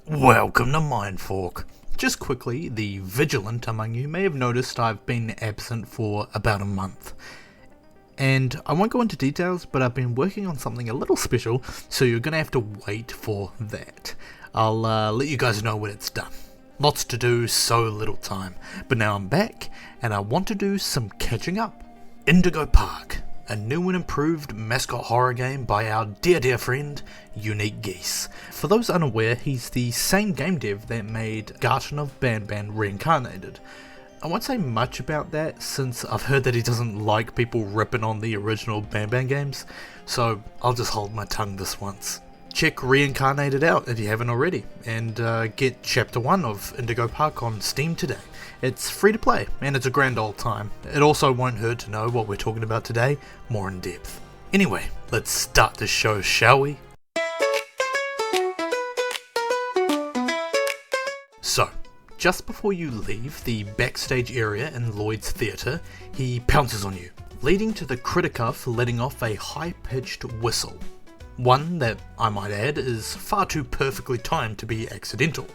Welcome to Mindfork. Just quickly, the vigilant among you may have noticed I've been absent for about a month. And I won't go into details, but I've been working on something a little special, so you're going to have to wait for that. I'll let you guys know when it's done. Lots to do, so little time. But now I'm back, and I want to do some catching up. Indigo Park, a new and improved mascot horror game by our dear friend, UniqueGeese. For those unaware, he's the same game dev that made Garten of Banban Reincarnated. I won't say much about that since I've heard that he doesn't like people ripping on the original Banban games, so I'll just hold my tongue this once. Check Reincarnated out if you haven't already, and get Chapter 1 of Indigo Park on Steam today. It's free to play, and it's a grand old time. It also won't hurt to know what we're talking about today, more in depth. Anyway, let's start this show, shall we? So, just before you leave the backstage area in Lloyd's theatre, he pounces on you, leading to the critic for letting off a high-pitched whistle. One that, I might add, is far too perfectly timed to be accidental,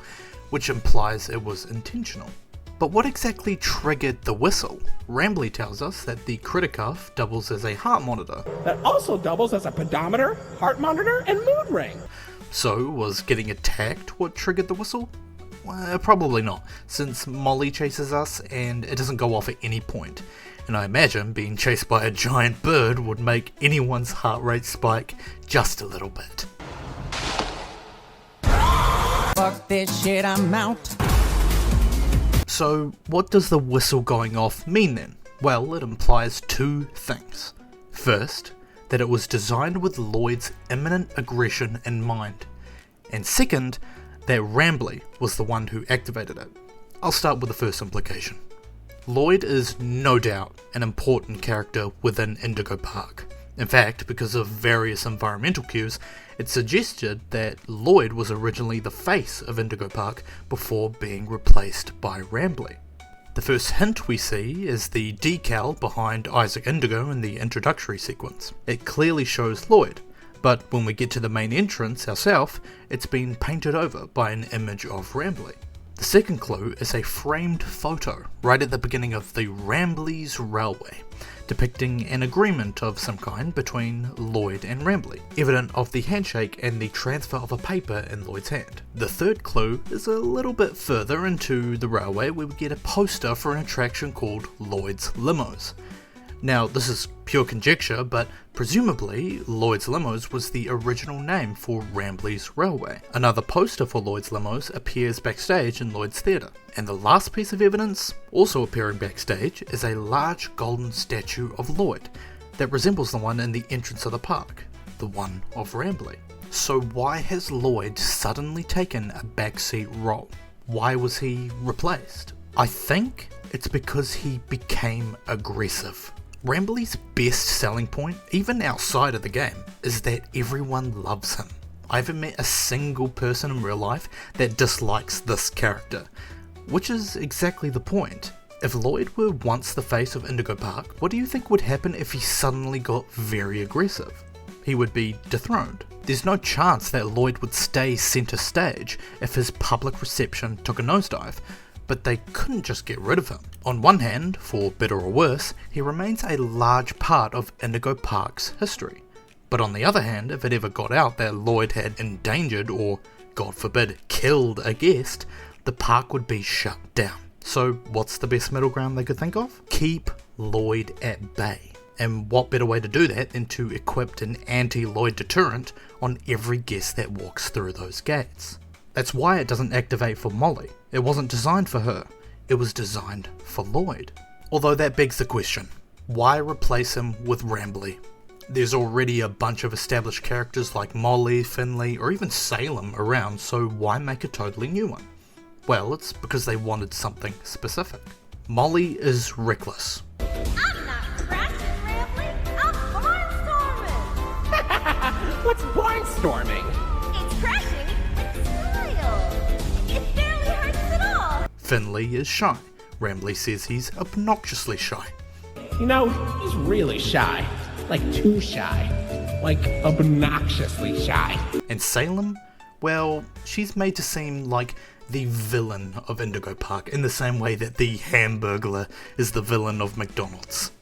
which implies it was intentional. But what exactly triggered the whistle? Rambley tells us that the critic doubles as a heart monitor. That also doubles as a pedometer, heart monitor, and mood ring. So, was getting attacked what triggered the whistle? Well, probably not, since Molly chases us and it doesn't go off at any point. And I imagine being chased by a giant bird would make anyone's heart rate spike just a little bit. Fuck this shit, I'm out. So, what does the whistle going off mean then? Well, it implies two things. First, that it was designed with Lloyd's imminent aggression in mind. And second, that Rambley was the one who activated it. I'll start with the first implication. Lloyd is no doubt an important character within Indigo Park. In fact, because of various environmental cues, it suggested that Lloyd was originally the face of Indigo Park before being replaced by Rambley. The first hint we see is the decal behind Isaac Indigo in the introductory sequence. It clearly shows Lloyd, but when we get to the main entrance ourselves, it's been painted over by an image of Rambley. The second clue is a framed photo right at the beginning of the Rambley's Railway, depicting an agreement of some kind between Lloyd and Rambley, evident of the handshake and the transfer of a paper in Lloyd's hand. The third clue is a little bit further into the railway where we get a poster for an attraction called Lloyd's Limos. Now, this is pure conjecture, but presumably Lloyd's Limos was the original name for Rambley's Railway. Another poster for Lloyd's Limos appears backstage in Lloyd's theatre. And the last piece of evidence, also appearing backstage, is a large golden statue of Lloyd that resembles the one in the entrance of the park, the one of Rambley. So why has Lloyd suddenly taken a backseat role? Why was he replaced? I think it's because he became aggressive. Rambley's best selling point, even outside of the game, is that everyone loves him. I haven't met a single person in real life that dislikes this character, which is exactly the point. If Lloyd were once the face of Indigo Park, what do you think would happen if he suddenly got very aggressive? He would be dethroned. There's no chance that Lloyd would stay centre stage if his public reception took a nosedive, but they couldn't just get rid of him. On one hand, for better or worse, he remains a large part of Indigo Park's history. But on the other hand, if it ever got out that Lloyd had endangered or, God forbid, killed a guest, the park would be shut down. So what's the best middle ground they could think of? Keep Lloyd at bay. And what better way to do that than to equip an anti-Lloyd deterrent on every guest that walks through those gates? That's why it doesn't activate for Molly. It wasn't designed for her. It was designed for Lloyd. Although that begs the question, why replace him with Rambley? There's already a bunch of established characters like Molly, Finley, or even Salem around, so why make a totally new one? Well, it's because they wanted something specific. Molly is reckless. I'm not crashing, Rambley. I'm barnstorming. What's barnstorming? It's crashing with style. It barely hurts at all. Finley is shy. Rambley says he's obnoxiously shy. You know, he's really shy. Like, too shy. like obnoxiously shy. And Salem? Well, she's made to seem like the villain of Indigo Park in the same way that the Hamburglar is the villain of McDonald's.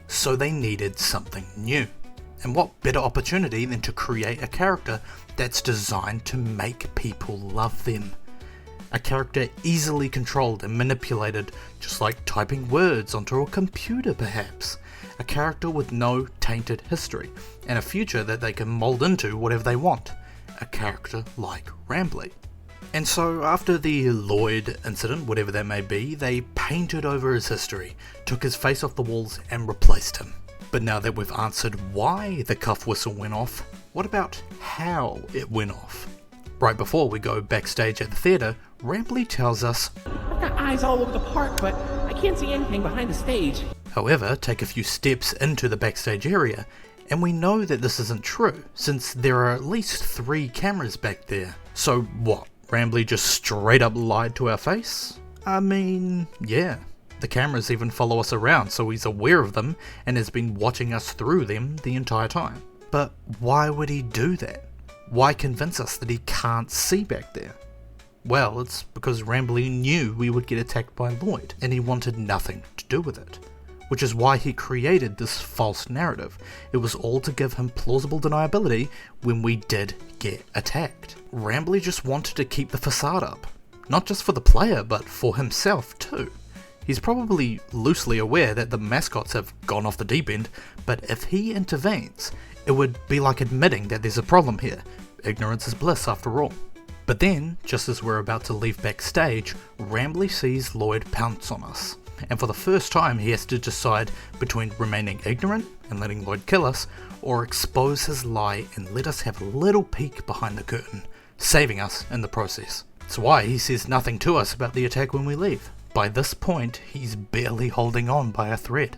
So they needed something new. And what better opportunity than to create a character that's designed to make people love them. A character easily controlled and manipulated, just like typing words onto a computer perhaps. A character with no tainted history, and a future that they can mould into whatever they want. A character like Rambley. And so after the Lloyd incident, whatever that may be, they painted over his history, took his face off the walls and replaced him. But now that we've answered why the cuff whistle went off, what about how it went off? Right before we go backstage at the theatre, Rambley tells us, I've got eyes all over the park, but I can't see anything behind the stage. However, take a few steps into the backstage area, and we know that this isn't true, since there are at least 3 cameras back there. So what, Rambley just straight up lied to our face? I mean, yeah. The cameras even follow us around, so he's aware of them and has been watching us through them the entire time. But why would he do that? Why convince us that he can't see back there? Well, it's because Rambley knew we would get attacked by Lloyd, and he wanted nothing to do with it. Which is why he created this false narrative. It was all to give him plausible deniability when we did get attacked. Rambley just wanted to keep the facade up. Not just for the player, but for himself too. He's probably loosely aware that the mascots have gone off the deep end, but if he intervenes, it would be like admitting that there's a problem here. Ignorance is bliss after all. But then, just as we're about to leave backstage, Rambley sees Lloyd pounce on us. And for the first time he has to decide between remaining ignorant and letting Lloyd kill us, or expose his lie and let us have a little peek behind the curtain, saving us in the process. That's why he says nothing to us about the attack when we leave. By this point, he's barely holding on by a thread.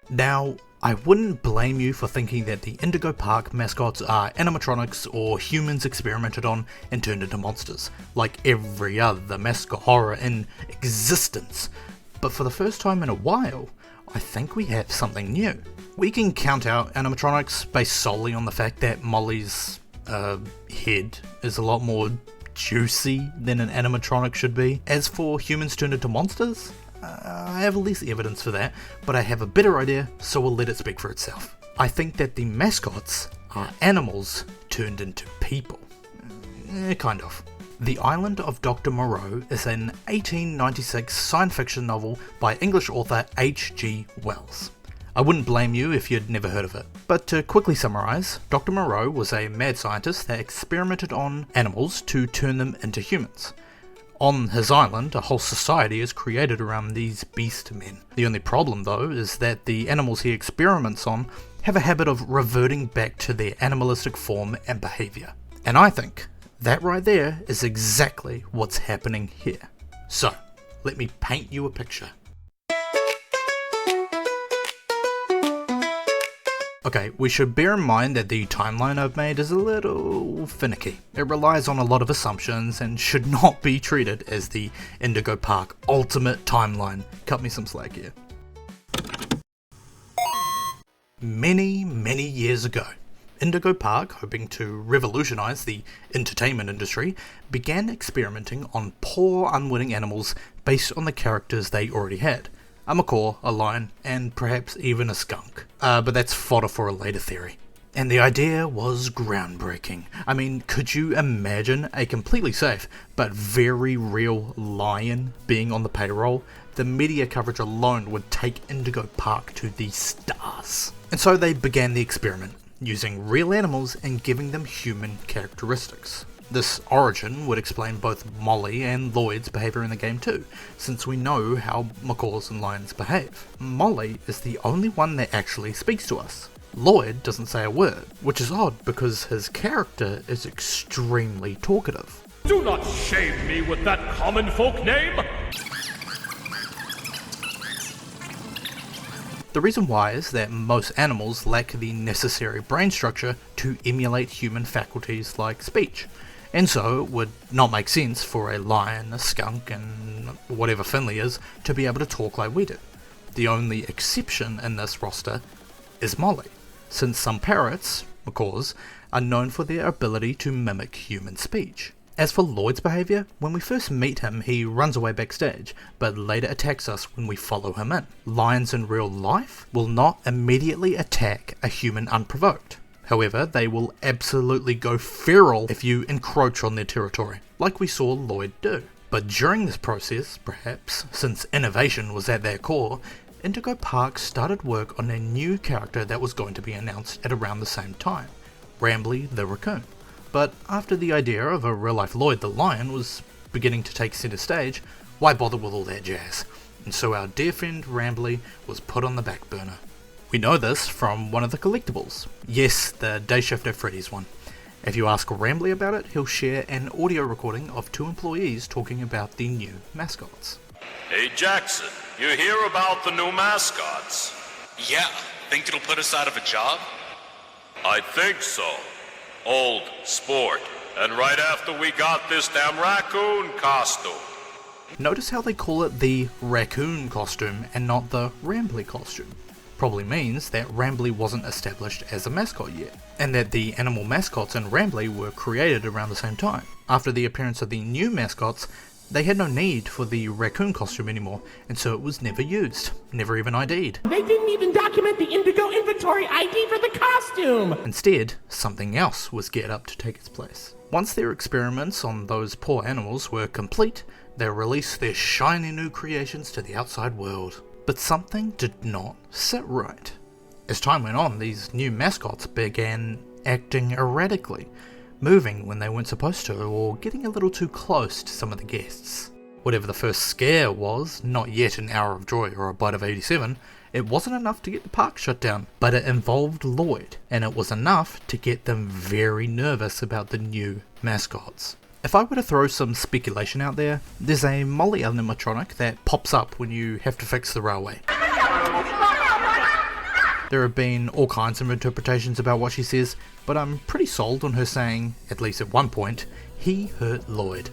Now, I wouldn't blame you for thinking that the Indigo Park mascots are animatronics or humans experimented on and turned into monsters, like every other mascot horror in existence. But for the first time in a while, I think we have something new. We can count out animatronics based solely on the fact that Molly's head is a lot more juicy than an animatronic should be. As for humans turned into monsters, I have less evidence for that, but I have a better idea, so we'll let it speak for itself. I think that the mascots are animals turned into people. Kind of. The Island of Dr. Moreau is an 1896 science fiction novel by English author H.G. Wells. I wouldn't blame you if you'd never heard of it. But to quickly summarise, Dr. Moreau was a mad scientist that experimented on animals to turn them into humans. On his island, a whole society is created around these beast men. The only problem though is that the animals he experiments on have a habit of reverting back to their animalistic form and behaviour. And I think that right there is exactly what's happening here. So, let me paint you a picture. Okay, we should bear in mind that the timeline I've made is a little finicky. It relies on a lot of assumptions and should not be treated as the Indigo Park ultimate timeline. Cut me some slack here. Many years ago, Indigo Park, hoping to revolutionize the entertainment industry, began experimenting on poor unwitting animals based on the characters they already had. A macaw, a lion, and perhaps even a skunk. But that's fodder for a later theory. And the idea was groundbreaking. I mean, could you imagine a completely safe, but very real lion being on the payroll? The media coverage alone would take Indigo Park to the stars. And so they began the experiment, using real animals and giving them human characteristics. This origin would explain both Molly and Lloyd's behaviour in the game too, since we know how macaws and lions behave. Molly is the only one that actually speaks to us. Lloyd doesn't say a word, which is odd because his character is extremely talkative. Do not shame me with that common folk name! The reason why is that most animals lack the necessary brain structure to emulate human faculties like speech. And so it would not make sense for a lion, a skunk, and whatever Finley is to be able to talk like we do. The only exception in this roster is Molly, since some parrots, macaws, are known for their ability to mimic human speech. As for Lloyd's behaviour, when we first meet him he runs away backstage, but later attacks us when we follow him in. Lions in real life will not immediately attack a human unprovoked. However, they will absolutely go feral if you encroach on their territory, like we saw Lloyd do. But during this process, perhaps, since innovation was at their core, Indigo Park started work on a new character that was going to be announced at around the same time, Rambley the raccoon. But after the idea of a real-life Lloyd the lion was beginning to take centre stage, why bother with all that jazz? And so our dear friend Rambley was put on the back burner. We know this from one of the collectibles. Yes, the Day Shift at Freddy's one. If you ask Rambley about it, he'll share an audio recording of 2 employees talking about the new mascots. Hey Jackson, you hear about the new mascots? Yeah, think it'll put us out of a job? I think so. Old sport. And right after we got this damn raccoon costume. Notice how they call it the raccoon costume and not the Rambley costume. Probably means that Rambley wasn't established as a mascot yet, and that the animal mascots in Rambley were created around the same time. After the appearance of the new mascots, they had no need for the raccoon costume anymore, and so it was never used, never even ID'd. They didn't even document the Indigo inventory ID for the costume! Instead, something else was geared up to take its place. Once their experiments on those poor animals were complete, they released their shiny new creations to the outside world. But something did not sit right. As time went on, these new mascots began acting erratically, moving when they weren't supposed to, or getting a little too close to some of the guests. Whatever the first scare was, not yet an hour of joy or a bite of 87, it wasn't enough to get the park shut down, but it involved Lloyd, and it was enough to get them very nervous about the new mascots. If I were to throw some speculation out there, there's a Molly animatronic that pops up when you have to fix the railway. There have been all kinds of interpretations about what she says, but I'm pretty sold on her saying, at least at one point, he hurt Lloyd.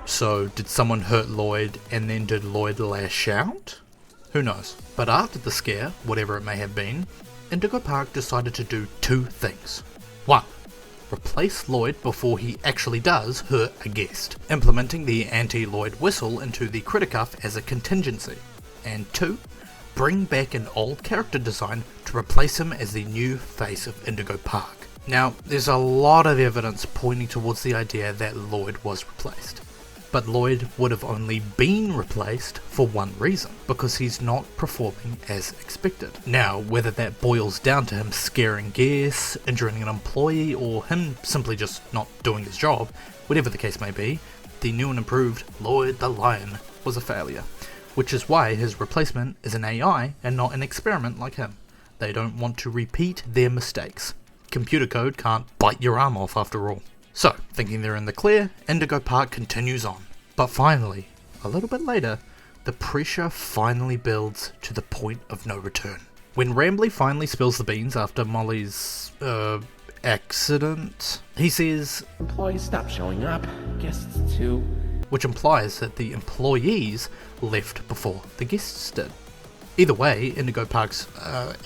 So did someone hurt Lloyd and then did Lloyd lash out? Who knows. But after the scare, whatever it may have been, Indigo Park decided to do 2 things. 1. Replace Lloyd before he actually does hurt a guest, implementing the anti-Lloyd whistle into the critter cuff as a contingency. And 2. Bring back an old character design to replace him as the new face of Indigo Park. Now, there's a lot of evidence pointing towards the idea that Lloyd was replaced. But Lloyd would have only been replaced for one reason, because he's not performing as expected. Now, whether that boils down to him scaring guests, injuring an employee, or him simply just not doing his job, whatever the case may be, the new and improved Lloyd the Lion was a failure, which is why his replacement is an AI and not an experiment like him. They don't want to repeat their mistakes. Computer code can't bite your arm off after all. So, thinking they're in the clear, Indigo Park continues on. But finally, a little bit later, the pressure finally builds to the point of no return. When Rambley finally spills the beans after Molly's, accident, he says, Employees stop showing up, guests too. Which implies that the employees left before the guests did. Either way, Indigo Park's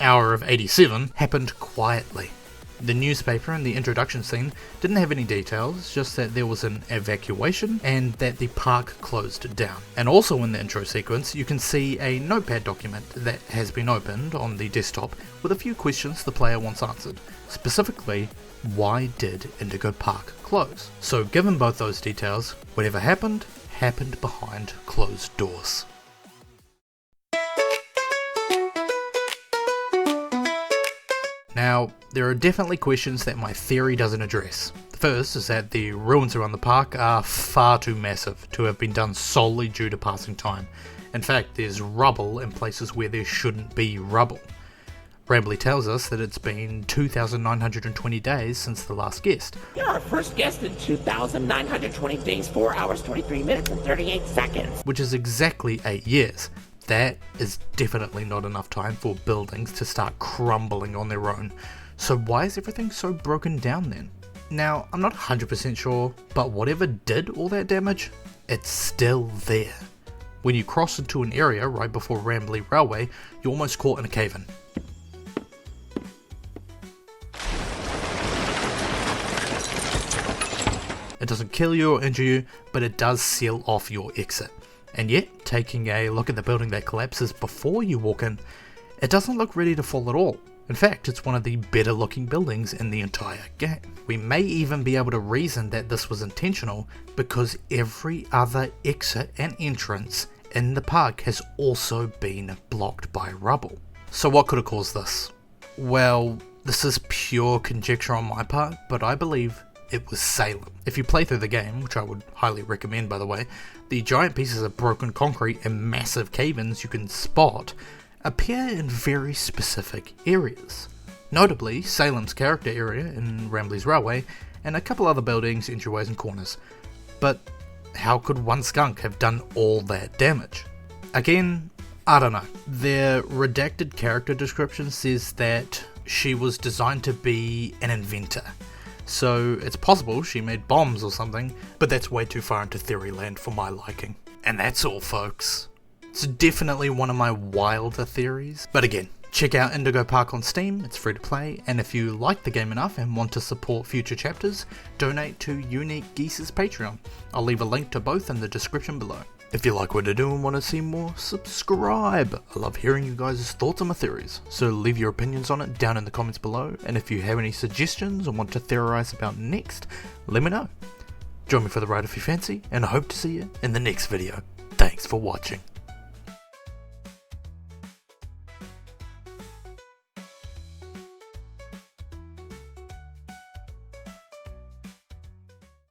hour of 87 happened quietly. The newspaper and the introduction scene didn't have any details, just that there was an evacuation and that the park closed down. And also in the intro sequence you can see a notepad document that has been opened on the desktop with a few questions the player wants answered. Specifically, why did Indigo Park close? So given both those details, whatever happened, happened behind closed doors. Now, there are definitely questions that my theory doesn't address. The first is that the ruins around the park are far too massive to have been done solely due to passing time. In fact, there's rubble in places where there shouldn't be rubble. Rambley tells us that it's been 2,920 days since the last guest. You're our first guest in 2,920 days, 4 hours, 23 minutes, and 38 seconds. Which is exactly 8 years. That is definitely not enough time for buildings to start crumbling on their own. So why is everything so broken down then? Now, I'm not 100% sure, but whatever did all that damage, it's still there. When you cross into an area right before Rambley Railway, you're almost caught in a cave-in. It doesn't kill you or injure you, but it does seal off your exit. And yet, taking a look at the building that collapses before you walk in, it doesn't look ready to fall at all. In fact, it's one of the better looking buildings in the entire game. We may even be able to reason that this was intentional because every other exit and entrance in the park has also been blocked by rubble. So what could have caused this? Well, this is pure conjecture on my part, but I believe it was Salem. If you play through the game, which I would highly recommend by the way, the giant pieces of broken concrete and massive cave-ins you can spot appear in very specific areas. Notably, Salem's character area in Rambley's Railway, and a couple other buildings, entryways and corners. But how could one skunk have done all that damage? Again, I don't know. Their redacted character description says that she was designed to be an inventor. So it's possible she made bombs or something, but that's way too far into theory land for my liking. And that's all, folks. It's definitely one of my wilder theories, but again, check out Indigo Park on Steam, it's free to play, and if you like the game enough and want to support future chapters, donate to UniqueGeese's Patreon. I'll leave a link to both in the description below. If you like what I do and want to see more, subscribe! I love hearing you guys' thoughts on my theories, so leave your opinions on it down in the comments below, and if you have any suggestions or want to theorise about next, let me know. Join me for the ride if you fancy, and I hope to see you in the next video. Thanks for watching.